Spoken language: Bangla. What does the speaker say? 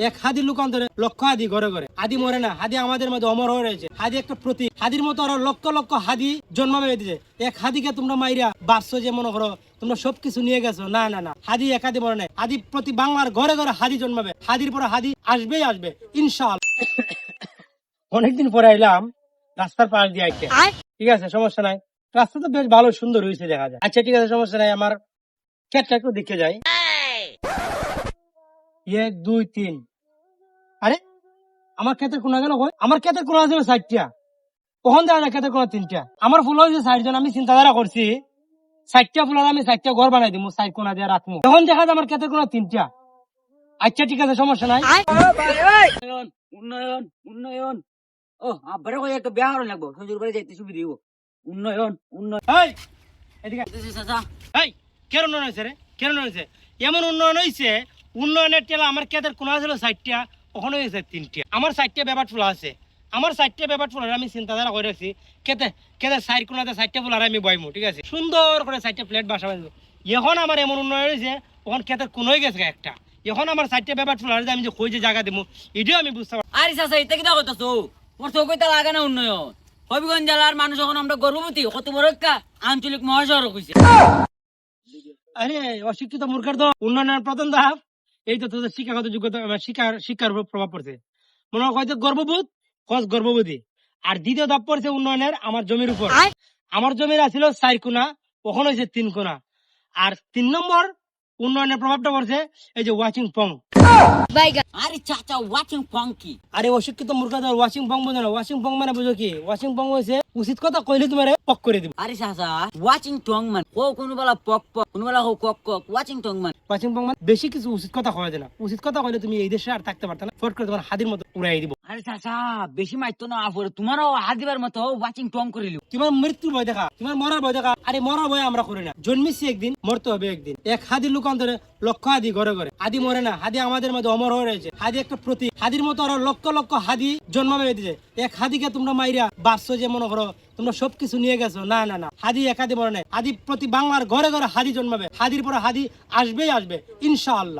এক হাদির লোকান্তরে লক্ষ হাদি ঘরে ঘরে। হাদি মরে না, হাদি আমাদের মধ্যে অমর হয়ে রয়েছে। হাদি একটা প্রতীক। হাদির মতো আরো লক্ষ লক্ষ হাদি জন্মাবে দিছে। এক হাদিকে তোমরা মাইরা বাঁচছো যে মনে করো তোমরা সবকিছু নিয়ে গেছো, না না না, হাদি এক হাদি মরে নাই। হাদি প্রতি বাংলার ঘরে ঘরে হাদি জন্মাবে। হাদির পরে হাদি আসবেই আসবে ইনশাআল্লাহ। অনেকদিন পরে এলাম রাস্তার পাশ দিয়ে আইতে, ঠিক আছে সমস্যা নাই। রাস্তা তো বেশ ভালো সুন্দর হয়েছে দেখা যায়। আচ্ছা ঠিক আছে সমস্যা নাই, আমার ক্ষেতটা একটু দেখে যাই। 1 2 3, আরে আমার ক্ষেতের কোনা গেল কই? আমার ক্ষেতের কোনা আছে 60টা, কখন দেখা যায় ক্ষেতের কোনা 3টা। আমার ফুল হয়েছে 60 জন। আমি চিন্তাধারা করছি 60টা ফুলের আমি 60টা ঘর বানাই দিব, 60 কোনা দিয়ে রাখবো। তখন দেখা যায় আমার ক্ষেতের কোনা 3টা। আচ্ছা ঠিক আছে সমস্যা নাই। উন্নয়ন উন্নয়ন উন্নয়ন। ও আব্বারে কই একটা বিয়া হলো লাগবো, শ্বশুর বাড়ি যাইতে সুবিধা হইব। উন্নয়ন উন্নয়ন। এই এদিকে চাচা এই কেন উন্নয়ন হয়েছে রে? কেন উন্নয়ন হয়েছে? এমন উন্নয়ন হয়েছে, উন্নয়নের টেলা আমার ক্ষেতের কোনা ছিল 60টা, ওখানে হয়েছে 3টা। আমার 60টা ব্যাপার ফুল আছে। আমার 60টা ব্যাপার ফুলের আমি চিন্তাধারা করে রাখছি খেতে খেতে 60 কোনাতে 60টা ফুল আর আমি বইমু, ঠিক আছে সুন্দর করে 60টা প্লেট বাসা বাঁধবো। এখন আমার এমন উন্নয়ন হয়েছে, ওখানে ক্ষেতের কোনোই গেছে একটা। এখন আমার 60টা ব্যাপার ফুল আর আমি যে কই যে জায়গা দেবো এটাও আমি বুঝতে পারছি। আরে চাচা এটা কিটা কইতাছো? ওর তো কইতা লাগে না উন্নয়ন। হবিগঞ্জ জেলার মানুষ এখন আমরা গর্ভবতী, কত বড় একটা আঞ্চলিক মহাশহর কইছে। আরে অশিক্ষিত মূর্খের তো উন্নয়নের প্রথম ধাপ এই তো তোদের শিক্ষাগত যোগ্যতা, শিক্ষার উপর প্রভাব পড়ছে। মনে হয় হয়তো গর্ভবোধ কস গর্ভবতী। আর দ্বিতীয় ধাপ পড়ছে উন্নয়নের আমার জমির উপর। আমার জমির আছিল 4 কোনা, ওখানে হয়েছে 3 কোনা। আর 3 নম্বর উন্নয়নের প্রভাবটা পড়ছে এই যে ওয়াচিং পং। আরে চাচা ওয়াচিং ফংকি। আরে অশিক্ষিত মূর্খদের ওয়াচিং পং বোঝো না? ওয়াচিং পং মানে বুঝো কি? ওয়াচিং পং হয়েছে উচিত কথা কইলে তোমার পক করে দিব। আরে চাচা ওয়াচিং টং মান ও কোন বেলা পক পক, কোন বেলা হো কক কক। ওয়াচিং টং মান ওয়াচিং পং মানে বেশি কিছু উচিত কথা কওয়া যায় না। উচিত কথা কইলে তুমি এই দেশে আর থাকতে পারতা না, ফট করে তোমার হাদির মতো উড়াই দিব। আরে চাচা বেশি মাইতো না আপরে, তোমারও হাত দিবার মতো ওয়াচিং টং করিল। তোমার মৃত্যুর ভয় দেখা, তোমার মরার ভয় দেখা। আরে মরার ভয় আমরা করি না, জন্মেছি একদিন মরতে হবে একদিন। এক হাদির লোকান্তরে লক্ষ হাদি ঘরে ঘরে। হাদি মরে না, হাদি আমাদের মধ্যে অমর হয়ে রয়েছে। হাদি একটা প্রতীক। হাদির মতো আরো লক্ষ লক্ষ হাদি জন্মাবে দিছে। এক হাদিকে তোমরা মাইরা বাঁচছো যে মনে করো তোমরা সবকিছু নিয়ে গেছো, না না না, হাদি এক হাদি মরে নাই। হাদি প্রতি বাংলার ঘরে ঘরে হাদি জন্মাবে। হাদির পরে হাদি আসবেই আসবে ইনশাআল্লাহ।